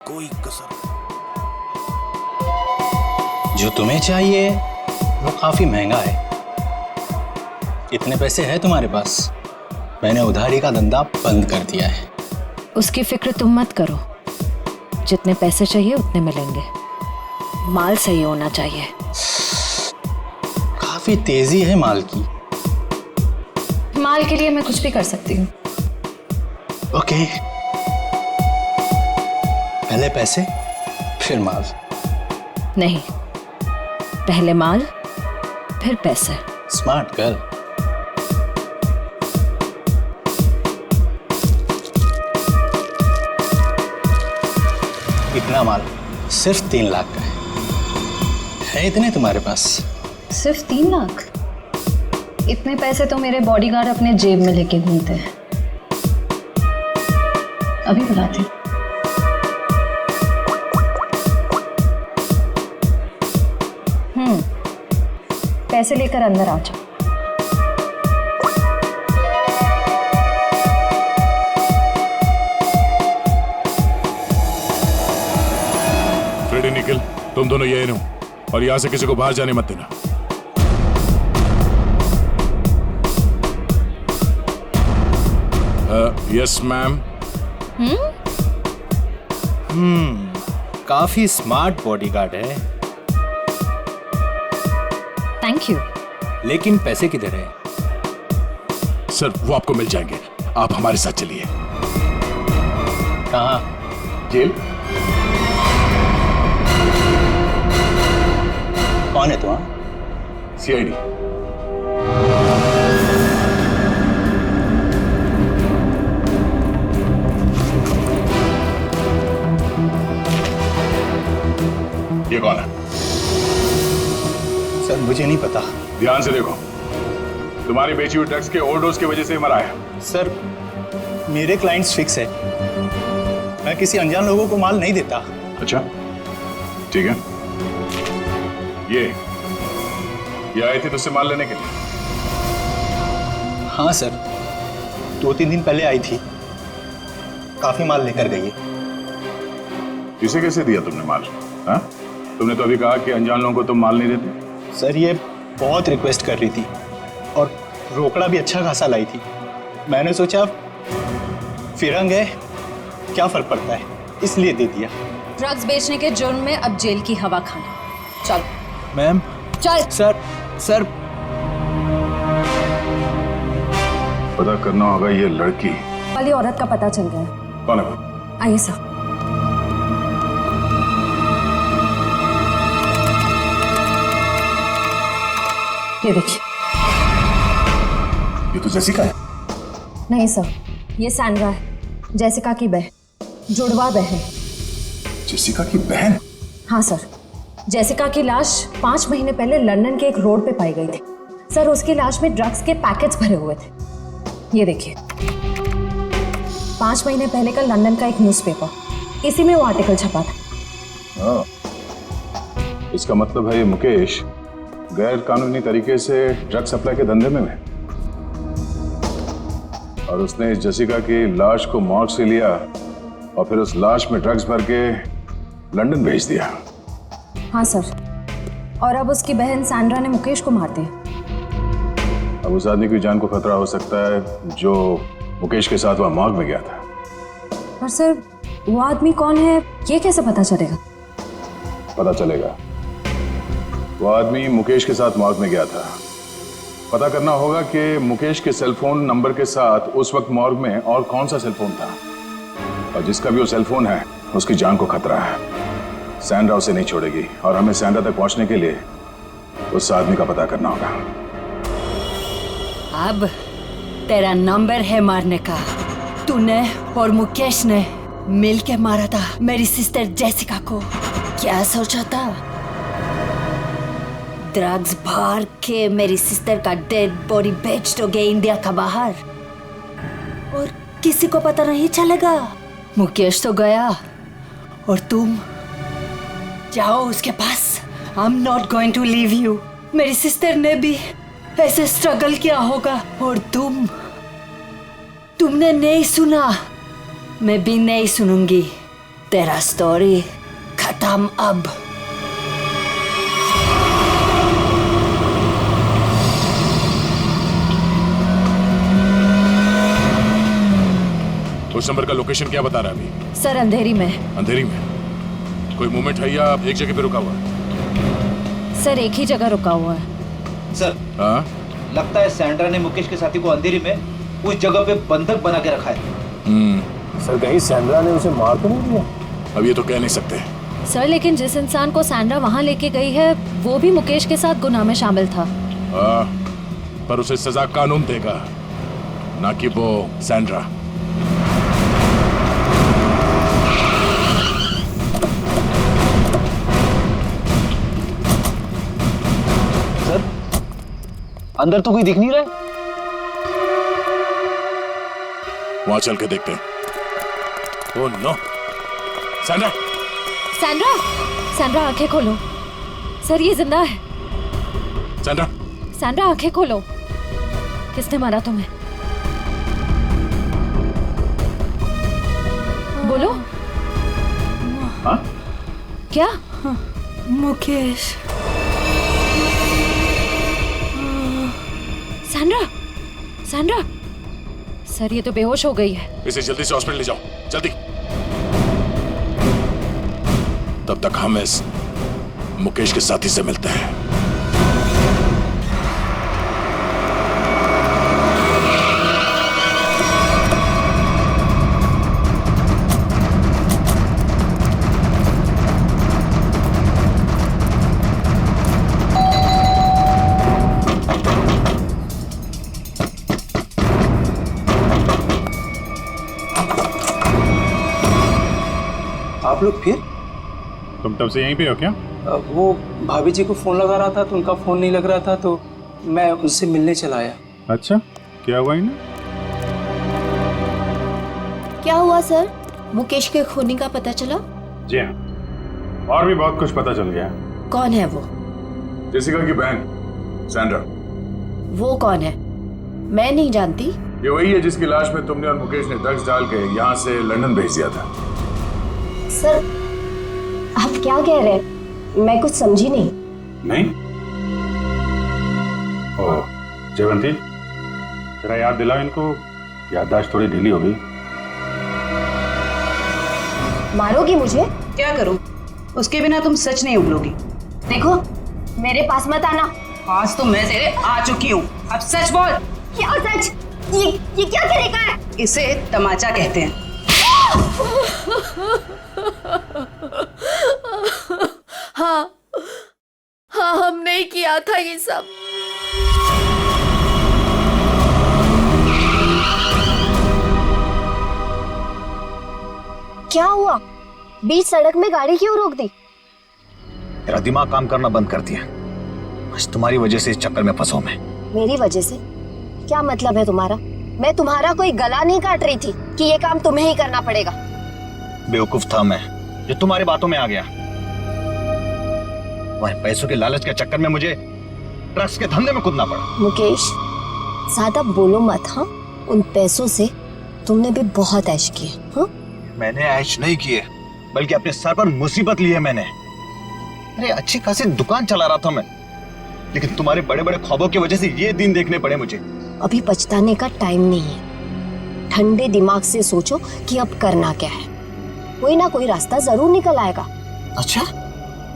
कोई कसर। जो तुम्हें चाहिए वो काफी महंगा है। इतने पैसे हैं तुम्हारे पास? मैंने उधारी का धंधा बंद कर दिया है। उसकी फिक्र तुम मत करो, जितने पैसे चाहिए उतने मिलेंगे। माल सही होना चाहिए। काफी तेजी है माल की। माल के लिए मैं कुछ भी कर सकती हूँ। ओके, पहले पैसे फिर माल। नहीं, पहले माल फिर पैसे। Smart girl. इतना माल सिर्फ 3 लाख का है इतने तुम्हारे पास? सिर्फ 3 लाख? इतने पैसे तो मेरे बॉडीगार्ड अपने जेब में लेके घूमते हैं। अभी बुलाती। पैसे लेकर अंदर आ जाओ। फ्रेडी, निकल, तुम दोनों यही रहो और यहां से किसी को बाहर जाने मत देना। Yes ma'am. काफी स्मार्ट बॉडीगार्ड है। Thank you. लेकिन पैसे किधर है? सर, वो आपको मिल जाएंगे, आप हमारे साथ चलिए। कहाँ? जेल। कौन है तुम? सीआईडी। ये कौन है? सर, मुझे नहीं पता। ध्यान से देखो, तुम्हारी बेची हुई ड्रग्स के ओवरडोज की वजह से मरा है। सर, मेरे क्लाइंट्स फिक्स है। मैं किसी अनजान लोगों को माल नहीं देता। अच्छा, ठीक है। ये आए थे तुझसे माल लेने के लिए? हाँ सर, 2-3 दिन पहले आई थी। काफी माल लेकर गई है। इसे कैसे दिया तुमने माल? हाँ, तुमने तो अभी कहा कि अनजान लोगों को तुम माल नहीं देते। सर, ये बहुत रिक्वेस्ट कर रही थी और रोकड़ा भी अच्छा खासा लाई थी। मैंने सोचा फिरंग है, क्या फर्क पड़ता है, इसलिए दे दिया। ड्रग्स बेचने के जुर्म में अब जेल की हवा खाना। चल मैम। चल। सर पता करना होगा ये लड़की वाली औरत का पता चल गया। कौन है वो? आइए सर। ये देखिए। ये तो जेसिका है। नहीं सर, ये सैंड्रा है, जेसिका की बहन, जुड़वा बहन। जेसिका की बहन? हाँ सर, जेसिका की लाश 5 महीने पहले लंदन के एक रोड पे पाई गई थी। सर, उसकी लाश में ड्रग्स के पैकेट्स भरे हुए थे। ये देखिए, 5 महीने पहले का लंदन का एक न्यूज़पेपर, इसी में वो आर्टिकल छपा था। इसका मतलब है ये मुकेश गैर कानूनी तरीके से ड्रग सप्लाई के धंधे में है और उसने इस जेसिका की लाश को मॉर्ग से लिया और फिर उस लाश में ड्रग्स भर के लंदन भेज दिया। हाँ सर, और अब उसकी बहन सैंड्रा ने मुकेश को मार दिया। अब उस आदमी की जान को खतरा हो सकता है जो मुकेश के साथ वहां मॉर्ग में गया था। पर सर, वो आदमी कौन है ये कैसे पता चलेगा? पता चलेगा। वो आदमी मुकेश के साथ मॉर्ग में गया था। पता करना होगा कि मुकेश के सेलफोन नंबर के साथ उस वक्त मॉर्ग में और कौन सा सेलफोन था, और जिसका भी वो सेलफोन है उसकी जान को खतरा है। सैंड्रा उसे नहीं छोड़ेगी और हमें सैंड्रा तक पहुंचने के लिए उस आदमी का पता करना होगा। अब तेरा नंबर है मारने का। तूने और मुकेश ने मिलके मारा था मेरी सिस्टर जेसिका को। क्या सोचा था? ड्रग्स भर के मेरी सिस्टर का डेड बॉडी बेच दोगे इंडिया का बाहर और किसी को पता नहीं चलेगा। मुकेश तो गया और तुम जाओ उसके पास। I'm not going to leave you। मेरी सिस्टर ने भी ऐसे स्ट्रगल किया होगा और तुमने नहीं सुना, मैं भी नहीं सुनूंगी। तेरा स्टोरी खत्म अब। उस नंबर का लोकेशन क्या बता रहा है अभी? सर अंधेरी में। अंधेरी में? कोई मूवमेंट है या एक जगह पे रुका हुआ है? सर एक ही जगह रुका हुआ है। सर हाँ? लगता है सैंड्रा ने मुकेश के साथी को अंधेरी में उस जगह पे बंधक बना के रखा है। सर कहीं सैंड्रा ने उसे मार तो नहीं दिया? अब ये तो कह नहीं सकते। सर लेकिन जिस इंसान को सैंड्रा वहाँ लेके गई है वो भी मुकेश के साथ गुनाह में शामिल था। हाँ, पर उसे सजा कानून देगा, ना कि वो सैंड्रा। सर अंदर तो कोई दिख नहीं रहा है। वहां चल के देखते हैं। Oh no, Sandra! Sandra! Sandra आंखें खोलो। सर ये जिंदा है। सैंड्रा! सैंड्रा आंखें खोलो। किसने मारा तुम्हें? बोलो। हाँ? क्या? मुकेश। सैंड्रा! सैंड्रा! सर ये तो बेहोश हो गई है। इसे जल्दी से हॉस्पिटल ले जाओ, जल्दी। तब तक हम इस मुकेश के साथी से मिलते हैं। आप लोग फिर? तुम तब से यहीं पे हो क्या? वो भाभी जी को फोन लगा रहा था तो उनका फोन नहीं लग रहा था तो मैं उनसे मिलने चला आया। अच्छा, क्या हुआ इन्हें? क्या हुआ सर? मुकेश के खूनी का पता चला? जी हाँ, और भी बहुत कुछ पता चल गया। कौन है वो? जेसिका की बहन सैंड्रा। वो कौन है? मैं नहीं जानती। ये वही है जिसकी लाश में तुमने और मुकेश ने ड्रग्स डाल के यहाँ से लंदन भेज दिया था। सर आप क्या कह रहे हैं? मैं कुछ समझी नहीं। नहीं? ओह, जयवंती, जरा याद दिलाओ इनको, याददाश्त थोड़ी ढीली हो गई। मारोगी मुझे? क्या करूं? उसके बिना तुम सच नहीं उगलोगी। देखो मेरे पास मत आना। आज तो मैं तेरे आ चुकी हूँ, अब सच बोल। क्या सच? ये क्या तरीका है? इसे तमाचा कहते हैं। हाँ हाँ, हमने ही किया था ये सब। क्या हुआ? बीच सड़क में गाड़ी क्यों रोक दी? तेरा दिमाग काम करना बंद कर दिया। आज तुम्हारी वजह से इस चक्कर में फंसा हूं मैं। मेरी वजह से? क्या मतलब है तुम्हारा? मैं तुम्हारा कोई गला नहीं काट रही थी कि ये काम तुम्हें ही करना पड़ेगा। बेवकूफ था मैं जो तुम्हारी बातों में आ गया। तुम्हारे पैसों के लालच के चक्कर में मुझे ड्रग्स के धंधे में कूदना पड़ा। मुकेश ज्यादा बोलो मत। हाँ, उन पैसों से तुमने भी बहुत ऐश किए। हाँ, मैंने ऐश नहीं किए, बल्कि अपने सर पर मुसीबत ली है मैंने। अरे अच्छी खासी दुकान चला रहा था मैं, लेकिन तुम्हारे बड़े बड़े ख्वाबों की वजह से ये दिन देखने पड़े मुझे। अभी पछताने का टाइम नहीं है। ठंडे दिमाग से सोचो कि अब करना क्या है। कोई ना कोई रास्ता जरूर निकल आएगा। अच्छा,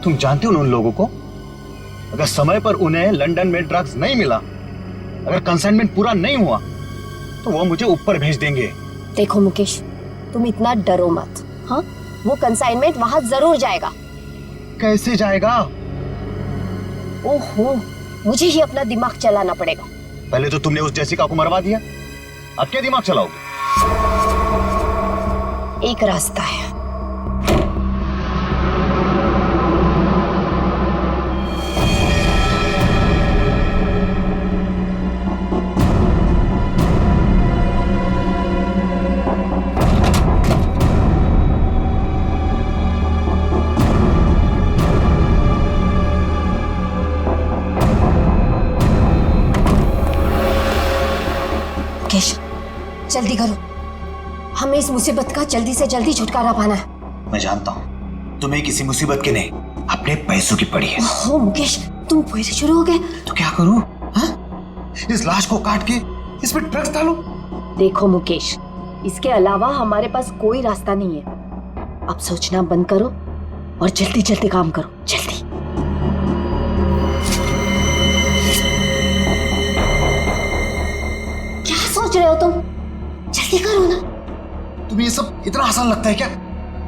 तुम जानते हो उन लोगों को? अगर समय पर उन्हें लंदन में ड्रग्स नहीं मिला, अगर कंसाइनमेंट पूरा नहीं हुआ, तो वो मुझे ऊपर भेज देंगे। देखो मुकेश, तुम इतना डरो मत। हाँ, वो कंसाइनमेंट वहां जरूर जाएगा। कैसे जाएगा? ओहो, मुझे ही अपना दिमाग चलाना पड़ेगा। पहले तो तुमने उस जेसिका को मरवा दिया, अब क्या दिमाग चलाओगे? एक रास्ता है। मुकेश, जल्दी करो, हमें इस मुसीबत का जल्दी से जल्दी छुटकारा पाना है। मैं जानता हूँ तुम्हें किसी मुसीबत की नहीं, अपने पैसों की पड़ी है। ओ मुकेश, तुम फिर शुरू हो गए। तो क्या करूँ? हाँ? इस लाश को काट के इसमें ड्रग्स डालो। देखो मुकेश, इसके अलावा हमारे पास कोई रास्ता नहीं है। अब सोचना बंद करो और जल्दी जल्दी काम करो, जल्दी। क्या सोच रहे हो तुम? जल्दी करो ना। तुम्हें ये सब इतना आसान लगता है क्या?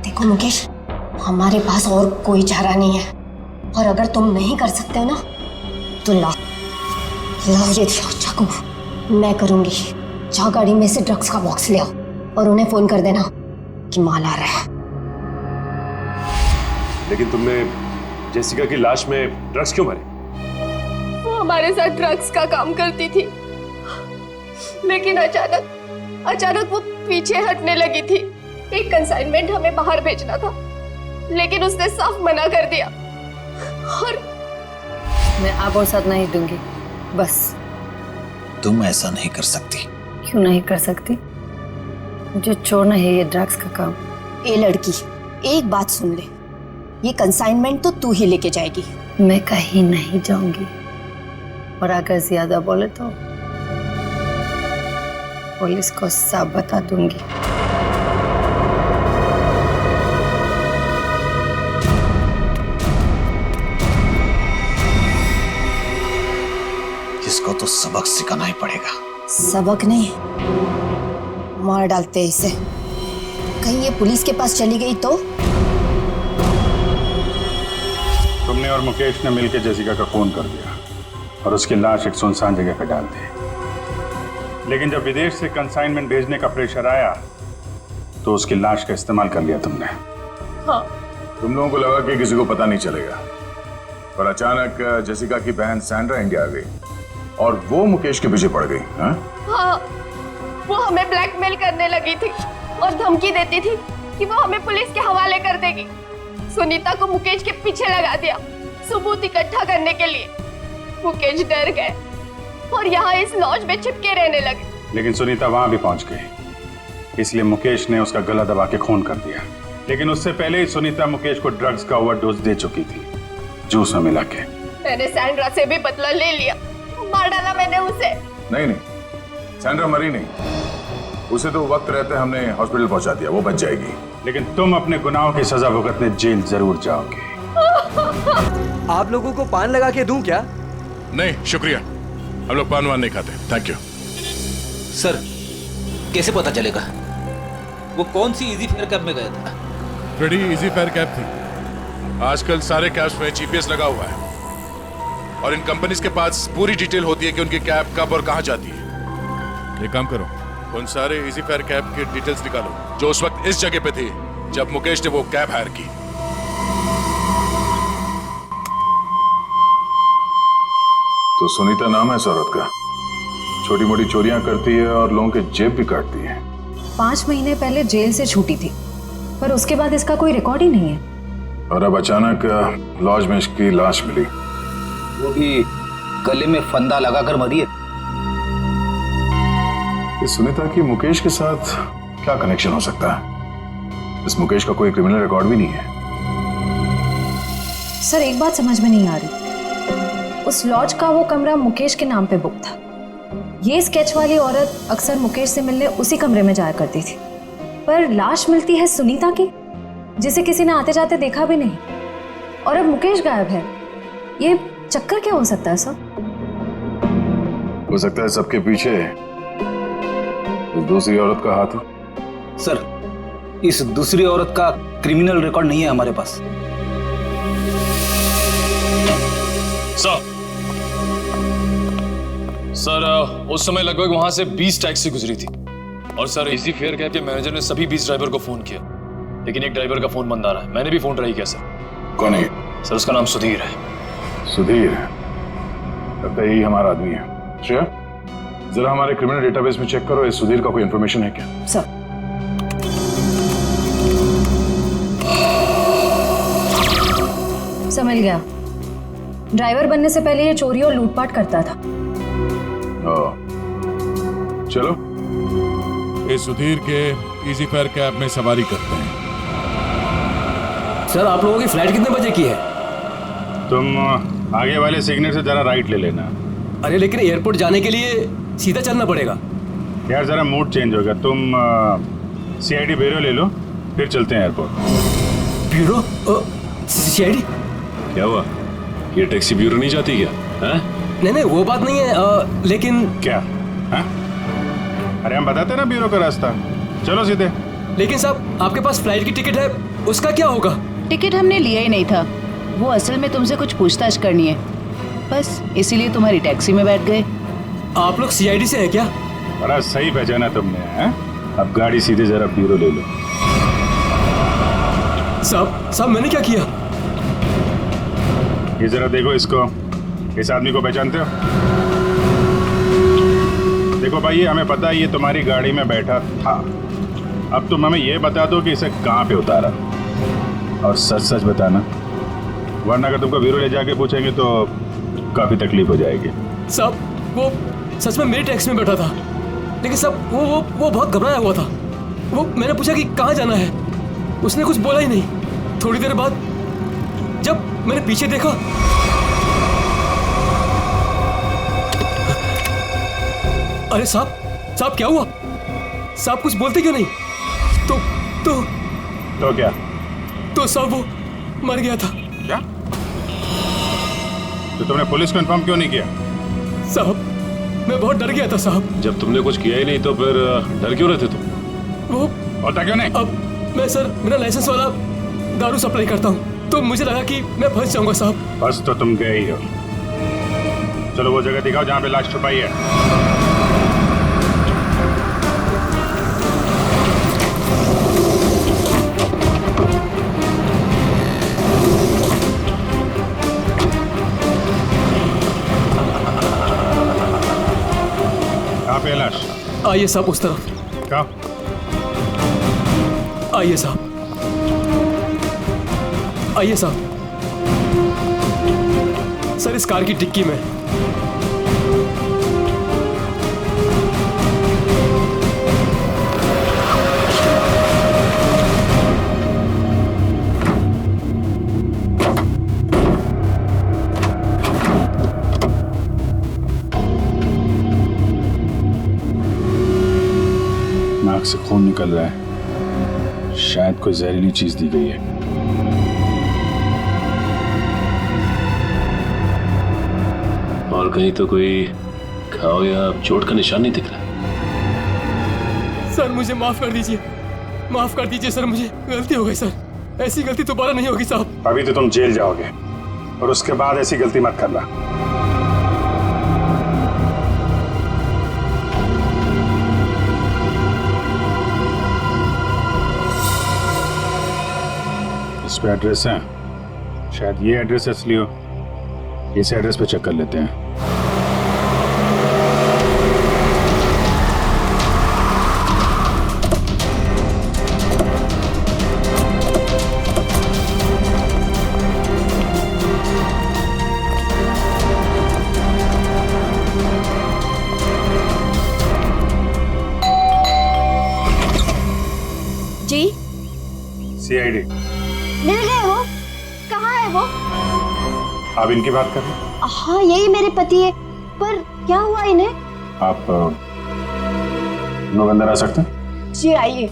देखो मुकेश, हमारे पास और कोई चारा नहीं है, और अगर तुम नहीं कर सकते हो ना तो लाओ ये चाकू, मैं करूंगी। जाओ गाड़ी में से ड्रग्स का बॉक्स ले आओ और उन्हें फोन कर देना कि माल आ रहा है। लेकिन तुमने जेसिका की लाश में ड्रग्स क्यों भरे? वो हमारे साथ ड्रग्स का काम करती थी, लेकिन अचानक वो पीछे हटने लगी थी। एक कंसाइनमेंट हमें बाहर भेजना था, लेकिन उसने साफ मना कर दिया। और मैं आप और साथ नहीं दूंगी, बस। तुम ऐसा नहीं कर सकती। क्यों नहीं कर सकती? मुझे छोड़ना है ये ड्रग्स का काम। ए लड़की, एक बात सुन ले, ये कंसाइनमेंट तो तू ही लेके जाएगी। मैं कहीं नहीं जाऊंगी, और अगर ज्यादा बोले तो पुलिस को सब बता दूंगी। इसको तो सबक सिखाना ही पड़ेगा। सबक नहीं, मार डालते हैं इसे। कहीं ये पुलिस के पास चली गई तो? तुमने और मुकेश ने मिलकर जेसिका का खून कर दिया और उसकी लाश एक सुनसान जगह पर डाल दी। लेकिन जब विदेश से कंसाइनमेंट भेजने का प्रेशर आया तो उसकी लाश का इस्तेमाल कर लिया तुमने। हाँ। तुम लोगों को लगा कि किसी को पता नहीं चलेगा, पर अचानक जेसिका की बहन सैंड्रा इंडिया आ गई और वो मुकेश के पीछे पड़ गई। हाँ, वो हमें ब्लैकमेल करने लगी थी और धमकी देती थी कि वो हमें पुलिस के हवाले कर देगी। सुनीता को मुकेश के पीछे लगा दिया सबूत इकट्ठा करने के लिए। मुकेश डर गए और यहाँ इस लॉज में चिपके रहने लगे। लेकिन सुनीता वहां भी पहुंच गई, इसलिए मुकेश ने उसका गला दबा के खून कर दिया। लेकिन उससे पहले ही सुनीता मुकेश को ड्रग्स का ओवरडोज दे चुकी थी, जूस में मिला के। मैंने सैंड्रा से भी बदला ले लिया, मार डाला मैंने उसे। नहीं, सैंड्रा मरी नहीं, उसे तो वक्त रहते हमने हॉस्पिटल पहुंचा दिया, वो बच जाएगी। लेकिन तुम अपने गुनाहों की सजा भुगतने जेल जरूर जाओगे। आप लोगों को पान लगा के दूं क्या? नहीं शुक्रिया, हम लोग पान वान नहीं खाते, थैंक यू। सर, कैसे पता चलेगा वो कौन सी इजी फेयर कैब में गया था? बड़ी इजी फेयर कैब थी। आजकल सारे कैब्स में जीपीएस लगा हुआ है और इन कंपनीज के पास पूरी डिटेल होती है कि उनकी कैब कब और कहां जाती है। एक काम करो, उन सारे इजी फेयर कैब की डिटेल्स निकालो जो उस वक्त इस जगह पे थी जब मुकेश ने वो कैब हायर की। तो सुनीता नाम है इस औरत का, छोटी मोटी चोरियां करती है और लोगों के जेब भी काटती है। 5 महीने पहले जेल से छूटी थी, पर उसके बाद इसका कोई रिकॉर्ड ही नहीं है। और अब अचानक लॉज में इसकी लाश मिली, वो भी गले में फंदा लगाकर मरी है। इस सुनीता की मुकेश के साथ क्या कनेक्शन हो सकता है? इस मुकेश का कोई क्रिमिनल रिकॉर्ड भी नहीं है। सर, एक बात समझ में नहीं आ रही, उस लॉज का वो कमरा मुकेश के नाम पे बुक था। ये स्केच वाली औरत अक्सर मुकेश से मिलने उसी कमरे में जाया करती थी, पर लाश मिलती है सुनीता की, जिसे किसी ने आते जाते देखा भी नहीं, और अब मुकेश गायब है। ये चक्कर क्या हो सकता है सर? हो सकता है सबके पीछे उस दूसरी औरत का हाथ हो। सर, इस दूसरी औरत का क्रिमिनल रिकॉर्ड नहीं है हमारे पास। सर, उस समय लगभग वहां से 20 टैक्सी गुजरी थी और सर इजी फेयर कैब के मैनेजर ने सभी 20 ड्राइवर को फोन किया, लेकिन एक ड्राइवर का फोन बंद आ रहा है। मैंने भी फोन ट्राई किया सर। कौन है? सर, उसका नाम सुधीर है। सुधीर? लगता है यही हमारा आदमी है। श्रेया, जरा हमारे क्रिमिनल डेटाबेस में चेक करो, इस सुधीर का कोई इंफॉर्मेशन है क्या? सर, समझ गया। ड्राइवर बनने से पहले ये चोरी और लूटपाट करता था। चलो इस सुधीर के इजी फेयर कैब में सवारी करते हैं। सर आप लोगों की फ्लाइट कितने बजे की है? तुम आगे वाले सिग्नल से जरा राइट ले लेना। अरे लेकिन एयरपोर्ट जाने के लिए सीधा चलना पड़ेगा। यार जरा मूड चेंज होगा, तुम सीआईडी ब्यूरो ले लो, फिर चलते हैं एयरपोर्ट। ब्यूरो? सीआईडी? क्या हुआ, ये टैक्सी ब्यूरो नहीं जाती क्या? हैं? नहीं वो बात नहीं है, लेकिन क्या? हाँ? अरे हम बताते हैं ना ब्यूरो का रास्ता, चलो सीधे। लेकिन साहब आपके पास फ्लाइट की टिकट है, उसका क्या होगा? टिकट हमने लिया ही नहीं था, वो असल में तुमसे कुछ पूछताछ करनी है, बस इसीलिए तुम्हारी टैक्सी में बैठ गए। आप लोग सीआईडी से हैं क्या? बड़ा सही पहचाना तुमने, हैं? अब गाड़ी सीधे जरा ब्यूरो ले लो। साहब मैंने क्या किया? ये जरा देखो इसको, इस आदमी को पहचानते हो? देखो भाई, हमें पता है ये तुम्हारी गाड़ी में बैठा था, अब तुम हमें ये बता दो कि इसे कहाँ पे उतारा, और सच सच बताना, वरना अगर तुमको ब्यूरो ले जाके पूछेंगे तो काफी तकलीफ हो जाएगी। साहब वो सच में मेरी टैक्सी में बैठा था, लेकिन साहब वो बहुत घबराया हुआ था। वो मैंने पूछा कि कहाँ जाना है, उसने कुछ बोला ही नहीं। थोड़ी देर बाद जब मैंने पीछे देखा, अरे साहब क्या हुआ? साहब कुछ बोलते क्यों नहीं? तो क्या? तो साहब वो मर गया था। क्या? तो तुमने पुलिस को इन्फॉर्म क्यों नहीं किया? साहब मैं बहुत डर गया था साहब। जब तुमने कुछ किया ही नहीं तो फिर डर क्यों रहे थे तुम? वो होता क्यों नहीं? अब मैं सर मेरा लाइसेंस वाला दारू सप्लाई करता हूँ, तो मुझे लगा कि मैं फंस जाऊंगा साहब। बस तो तुम गए ही हो। चलो वो जगह दिखाओ जहाँ पे लाश छुपाई है। कहाँ पे है लाश? आइए साहब उस तरफ। कहाँ? आइए साहब, आइए साहब। सर इस कार की डिक्की में। नाक से खून निकल रहा है, शायद कोई जहरीली चीज दी गई है। और कहीं तो कोई घाव या चोट का निशान नहीं दिख रहा। सर मुझे माफ कर दीजिए, माफ कर दीजिए सर, मुझे गलती हो गई सर, ऐसी गलती दोबारा नहीं होगी साहब। अभी तो तुम जेल जाओगे और उसके बाद ऐसी गलती मत करना। इस पे एड्रेस है, शायद ये एड्रेस असली हो, इस एड्रेस पे चेक कर लेते हैं। जी सीआईडी मिल गए वो? कहाँ है वो? आप इनकी बात कर रहे हैं? हाँ यही मेरे पति है, पर क्या हुआ इन्हें? आप लोग अंदर आ सकते हैं? जी आइए।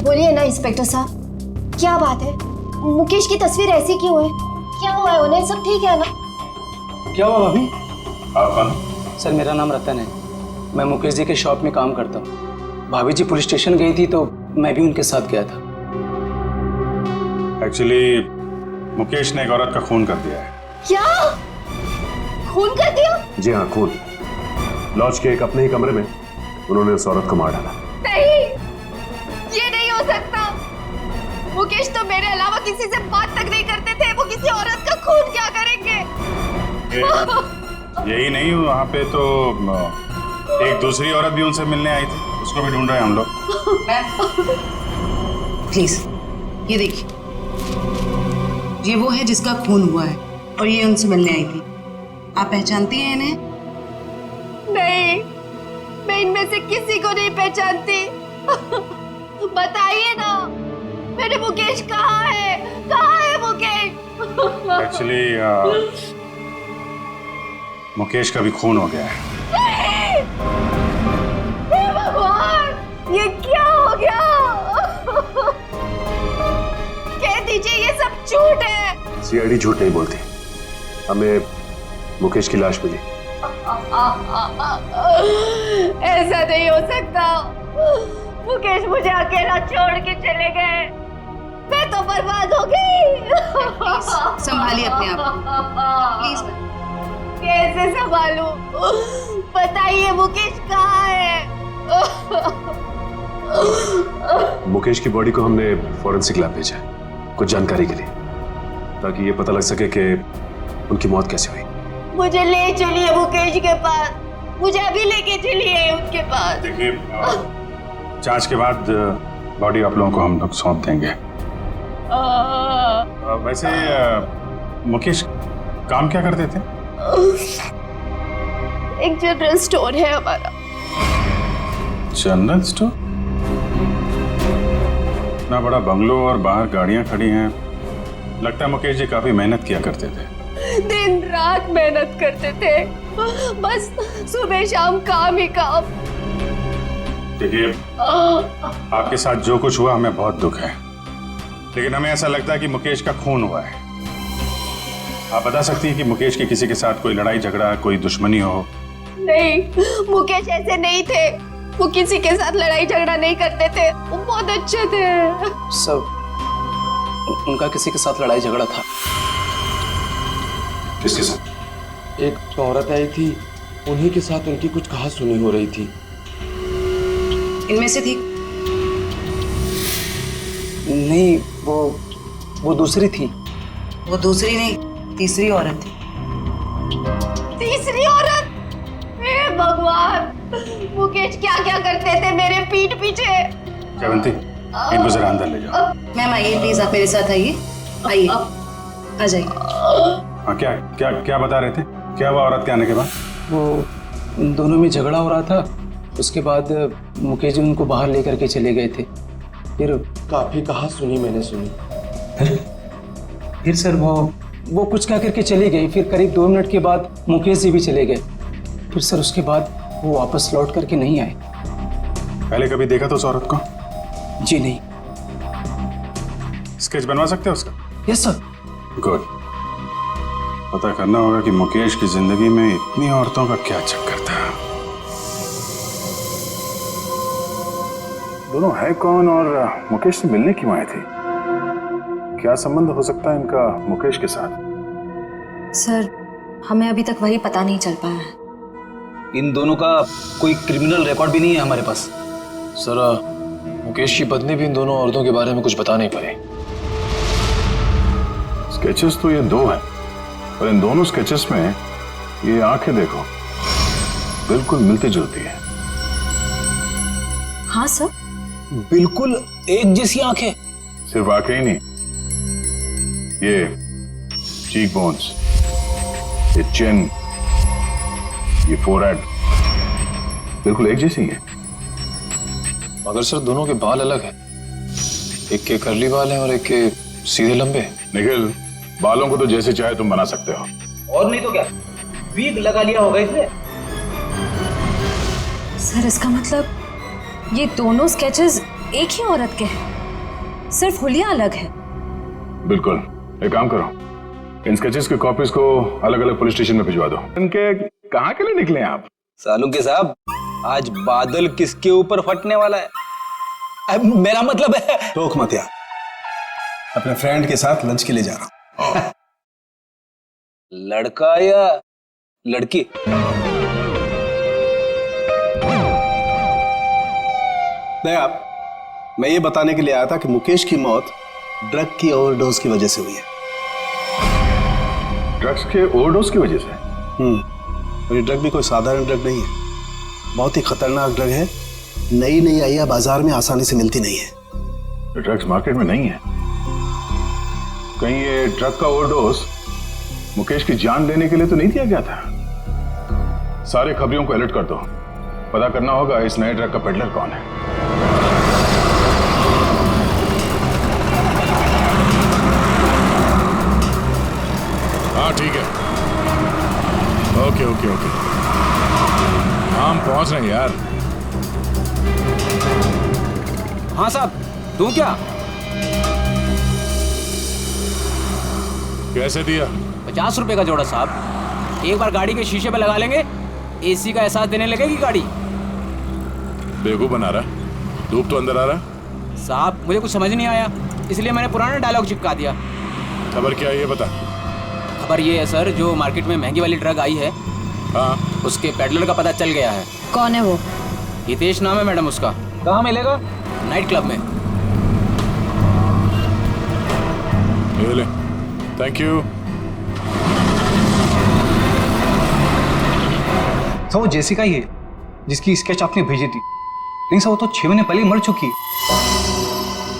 बोलिए ना इंस्पेक्टर साहब, क्या बात है? मुकेश की तस्वीर ऐसी क्यों है? क्या हुआ है उन्हें? सब ठीक है ना? क्या हुआ भाभी? आप कौन? सर मेरा नाम रतन है, मैं मुकेश जी के शॉप में काम करता हूँ। भाभी जी पुलिस स्टेशन गई थी तो मैं भी उनके साथ गया था। एक्चुअली मुकेश ने एक औरत का खून कर दिया है। क्या? खून कर दिया? जी हाँ, खून। लॉज के एक अपने ही कमरे में उन्होंने उस औरत को मार डाला। नहीं, ये नहीं हो सकता। मुकेश तो मेरे अलावा किसी से बात तक नहीं करते थे, वो किसी औरत का खून क्या करेंगे? यही नहीं, वहाँ पे तो एक दूसरी औरत भी उनसे मिलने आई थी, उसको भी ढूंढ रहे हैं हम लोग। प्लीज ये देखिए, ये वो है जिसका खून हुआ है और ये उनसे मिलने आई थी। आप पहचानती हैं इन्हें? नहीं, मैं इनमें से किसी को नहीं पहचानती। बताइए ना, मेरे मुकेश कहाँ है? कहाँ है मुकेश? एक्चुअली मुकेश का भी खून हो गया है। हे भगवान, ये क्या हो गया? कह दीजिए ये सब झूठ है। सीआईडी झूठ नहीं बोलती, हमें मुकेश की लाश मिली। ऐसा नहीं हो सकता। मुकेश मुझे अकेला छोड़ के चले गए, मैं तो बर्बाद हो गई। संभालिए अपने आप प्लीज। कैसे संभालूं? बताइए मुकेश कहाँ है? मुकेश की बॉडी को हमने फॉरेंसिक लैब भेजा है कुछ जानकारी के लिए, ताकि ये पता लग सके कि उनकी मौत कैसे हुई। मुझे ले चलिए मुकेश के पास, मुझे अभी लेके चलिए उनके पास। देखिए, जांच के बाद बॉडी आप लोगों को हम लोग सौंप देंगे। वैसे मुकेश काम क्या करते थे? एक जनरल स्टोर है हमारा। General store? इतना बड़ा बंगलो और बाहर गाड़ियां खड़ी हैं, लगता है मुकेश जी काफी मेहनत किया करते थे। दिन रात मेहनत करते थे, बस सुबह शाम काम ही काम। देखिए, आपके साथ जो कुछ हुआ हमें बहुत दुख है, लेकिन हमें ऐसा लगता है कि मुकेश का खून हुआ है। आप बता सकती हैं कि मुकेश की किसी के साथ कोई लड़ाई झगड़ा, कोई दुश्मनी हो? नहीं, मुकेश ऐसे नहीं थे। वो किसी के साथ लड़ाई झगड़ा नहीं करते थे, वो बहुत अच्छे थे। सब उनका किसी के साथ लड़ाई झगड़ा था। किसके साथ? एक औरत आई थी, उन्हीं के साथ उनकी कुछ कहासुनी हो रही थी। इनमें से थी? नहीं, वो दूसरी थी। वो दूसरी नहीं, तीसरी औरत थी। तीसरी औरत? हे भगवान, मुकेश क्या क्या करते थे मेरे पीठ पीछे। जयवंती, इनको जरा अंदर ले जाओ। मैम आइए प्लीज, आप मेरे साथ आइए। आइए, आ जाइए। हाँ, क्या क्या क्या बता रहे थे? क्या हुआ औरत के आने के बाद? वो उन दोनों में झगड़ा हो रहा था, उसके बाद मुकेश जी उनको बाहर लेकर के चले गए थे। फिर काफी कहासुनी मैंने सुनी। फिर सर वो कुछ कह करके चली गई। फिर करीब 2 मिनट के बाद मुकेश जी भी चले गए। फिर सर उसके बाद वो वापस लौट करके नहीं आए। पहले कभी देखा तो उस औरत को? जी नहीं। स्केच बनवा सकते हो उसका? Yes sir. गुड। पता करना होगा कि मुकेश की जिंदगी में इतनी औरतों का क्या चक्कर था। दोनों है कौन और मुकेश से मिलने क्यों आए थे? क्या संबंध हो सकता है इनका मुकेश के साथ? सर, हमें अभी तक वही पता नहीं चल पाया है। इन दोनों का कोई क्रिमिनल रिकॉर्ड भी नहीं है हमारे पास। सर, मुकेश की पत्नी भी इन दोनों औरतों के बारे में कुछ बता नहीं पाई। स्केचेस तो ये 2 हैं, और इन दोनों स्केचेस में ये आंखें देखो, बिल्कुल मिलती जुलती है। हाँ सर, बिल्कुल एक जैसी आंखें। सिर्फ आंखें ही नहीं, ये चीक बोन्स, ये चिन, ये फोरहेड, बिल्कुल एक जैसी है। मगर सर दोनों के बाल अलग हैं। एक के कर्ली बाल हैं और एक के सीधे लंबे। निखिल, बालों को तो जैसे चाहे तुम बना सकते हो, और नहीं तो क्या, वीग लगा लिया होगा इसने। सर इसका मतलब ये दोनों स्केचेस एक ही औरत के हैं, सिर्फ हुलिया अलग है। बिल्कुल। एक काम करो, इन स्केचेस की कॉपीज को अलग अलग पुलिस स्टेशन में भिजवा दो। इनके कहाँ के लिए निकले हैं आप? सालुंके साहब, आज बादल किसके ऊपर फटने वाला है? मेरा मतलब है। रोक मत यार, अपने फ्रेंड के साथ लंच के लिए जा रहा हूं। लड़का या लड़की? नहीं आप, मैं ये बताने के लिए आया था कि मुकेश की मौत ड्रग की ओवरडोज की वजह से हुई है। ड्रग्स के ओवरडोज की वजह से? और ये ड्रग भी कोई साधारण ड्रग नहीं है, बहुत ही खतरनाक ड्रग है। नई नई आई है, बाजार में आसानी से मिलती नहीं है। ड्रग्स मार्केट में नहीं है? कहीं ये ड्रग का ओवरडोज मुकेश की जान लेने के लिए तो नहीं दिया गया था? सारे खबरियों को अलर्ट कर दो, पता करना होगा इस नए ट्रक का पेडलर कौन है। हाँ ठीक है, ओके ओके ओके, हम पहुंच रहे हैं यार। हाँ साहब, दूं क्या? कैसे दिया? 50 रुपए का जोड़ा साहब। एक बार गाड़ी के शीशे पे लगा लेंगे, एसी का एहसास देने लगेगी गाड़ी। बेवकूफ बना रहा, धूप तो अंदर आ रहा। साहब मुझे कुछ समझ नहीं आया, इसलिए मैंने पुराना डायलॉग चिपका दिया। खबर क्या है ये बता। खबर ये है सर, जो मार्केट में महंगी वाली ड्रग आई है, हाँ, उसके पेडलर का पता चल गया है। कौन है वो? हितेश नाम है मैडम उसका। कहाँ मिलेगा? नाइट क्लब में। ये ले, थैंक यू। तो वो जेसिका ही है जिसकी स्केच आपने भेजी थी, लेकिन सर वो तो 6 महीने पहले ही मर चुकी है।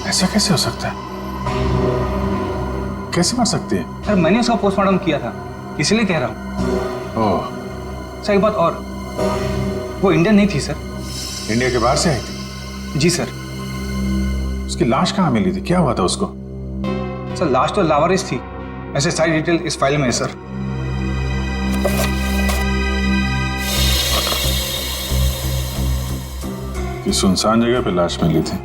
ऐसा कैसे हो सकता है? कैसे मर सकती है? सर मैंने उसका पोस्टमार्टम किया था, इसलिए कह रहा हूँ। ओह, सर एक बात और, वो इंडियन नहीं थी सर। इंडिया के बाहर से आई थी? जी सर। उसकी लाश कहाँ मिली थी? क्या हुआ था उसको? सर लाश तो लावारिस थी, ऐसे सारी डिटेल इस फाइल में है सर। कि सुनसान जगह पे लाश मिली थी,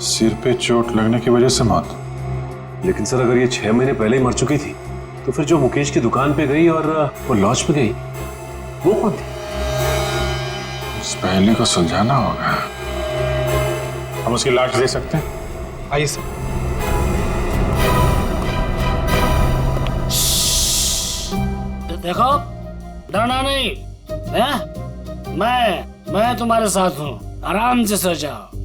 सिर पे चोट लगने की वजह से मौत। लेकिन सर अगर ये 6 महीने पहले ही मर चुकी थी, तो फिर जो मुकेश की दुकान पे गई और वो लॉज पे गई, वो कौन थी? उस पहेली को सुलझाना होगा। हम उसकी लाश दे सकते हैं? आइए सर। देखो, डरना नहीं है? मैं तुम्हारे साथ हूँ, आराम से सो जाओ।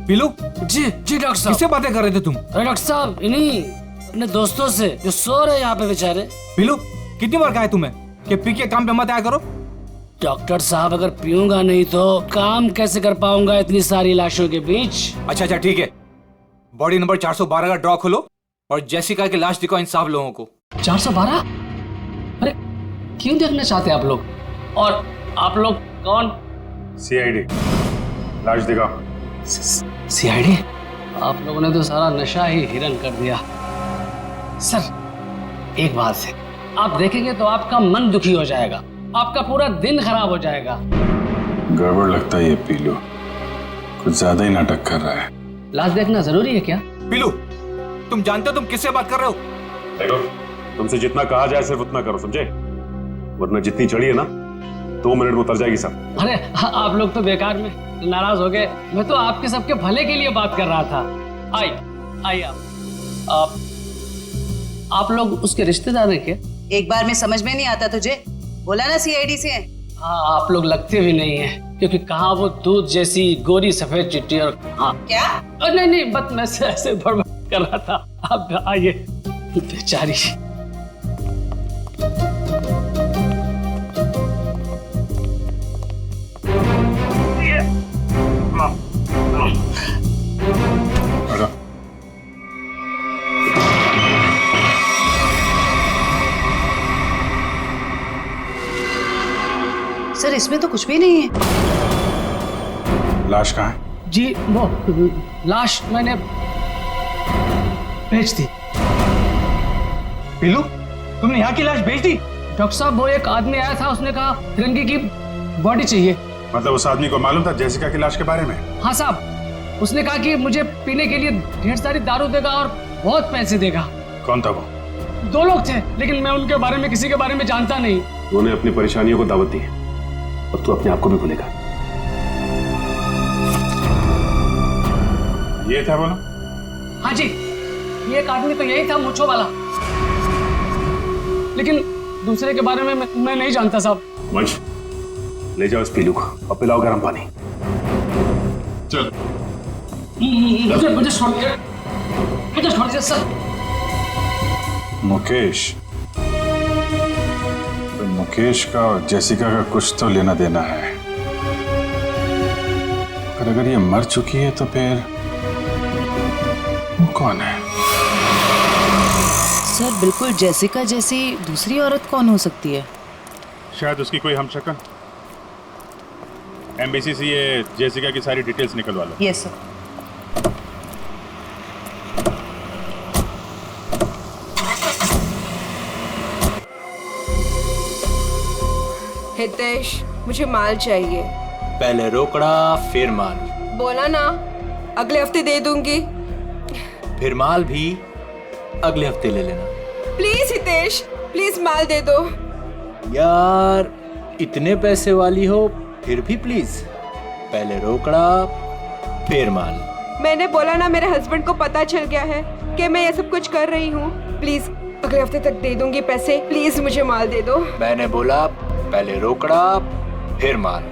पीलू? जी डॉक्टर साहब। किससे बातें कर रहे थे तुम? अरे डॉक्टर साहब, इन्हीं अपने दोस्तों से जो सो रहे यहाँ पे बेचारे। पीलू, कितनी बार कहा है तुम्हें कि पी के काम पे मत आया करो? डॉक्टर साहब, अगर पीऊंगा नहीं तो काम कैसे कर पाऊंगा इतनी सारी लाशों के बीच? अच्छा ठीक है, बॉडी नंबर 412 का ड्रॉ खोलो और जेसिका की लाश दिखाओ इन सब लोगों को। 412? अरे क्यों देखना चाहते आप लोग? और आप लोग कौन? सीआईडी। लाश दिखाओ। सीआईडी? आप लोगों ने तो सारा नशा ही हिरन कर दिया। सर एक बात है, आप देखेंगे तो आपका मन दुखी हो जाएगा, आपका पूरा दिन खराब हो जाएगा। गड़बड़ लगता है ये पीलू, कुछ ज्यादा ही नाटक कर रहा है। लाश देखना जरूरी है क्या? पीलू, तुम जानते हो तुम किससे बात कर रहे हो? देखो, तुमसे जितना कहा जाए सिर्फ उतना करो, समझे? वरना जितनी चढ़ी है ना, 2 मिनट में उतर जाएगी सब। अरे आप लोग तो बेकार में नाराज हो गए, मैं तो आपके सबके भले के लिए बात कर रहा था। आइए आप लोग उसके रिश्तेदार हैं क्या? एक बार में समझ में नहीं आता तुझे? बोला ना सीआईडी से। हाँ, आप लोग लगते भी नहीं हैं, क्योंकि कहाँ वो दूध जैसी गोरी सफेद चिट्ठी और हाँ क्या? नहीं बस मैं ऐसे बड़बड़ कर रहा था। आप आइए। बेचारी। सर इसमें तो कुछ भी नहीं है। लाश कहाँ है? जी वो लाश मैंने भेज दी। पीलू, तुमने यहाँ की लाश भेज दी? डॉक्टर साहब, वो एक आदमी आया था, उसने कहा तिरंगी की बॉडी चाहिए। मतलब उस आदमी को मालूम था जेसिका की लाश के बारे में? हाँ साहब, उसने कहा कि मुझे पीने के लिए ढेर सारी दारू देगा और बहुत पैसे देगा। कौन था वो? 2 लोग थे, लेकिन मैं उनके बारे में किसी के बारे में जानता नहीं। उन्होंने अपनी परेशानियों को दावत दी है, और तू अपने आप को भी भूलेगा। ये था बोलो? हाँ जी, ये एक आदमी तो यही था, मूंछों वाला, लेकिन दूसरे के बारे में मैं नहीं जानता साहब। वंश, ले जाओ इस पीलू को और पिलाओ गर्म पानी। चल। मुझे छोड़ दीजिए सर। मुकेश, तो मुकेश का और जेसिका का कुछ तो लेना देना है। पर अगर ये मर चुकी है तो फिर वो कौन है? सर बिल्कुल जेसिका जैसी दूसरी औरत कौन हो सकती है? शायद उसकी कोई हमशक्ल, एमबीसी से ये जेसिका की सारी डिटेल्स निकलवा लो। Yes sir. हितेश, मुझे माल चाहिए। पहले रोकड़ा फिर माल। बोला ना, अगले हफ्ते दे दूंगी। फिर माल भी अगले हफ्ते ले लेना। प्लीज हितेश, प्लीज माल दे दो। यार इतने पैसे वाली हो फिर भी प्लीज, पहले रोकड़ा फिर माल। मैंने बोला ना, मेरे हस्बैंड को पता चल गया है कि मैं ये सब कुछ कर रही हूँ। प्लीज अगले हफ्ते तक दे दूंगी पैसे, प्लीज मुझे माल दे दो। मैंने बोला पहले रोकड़ा फिर माल।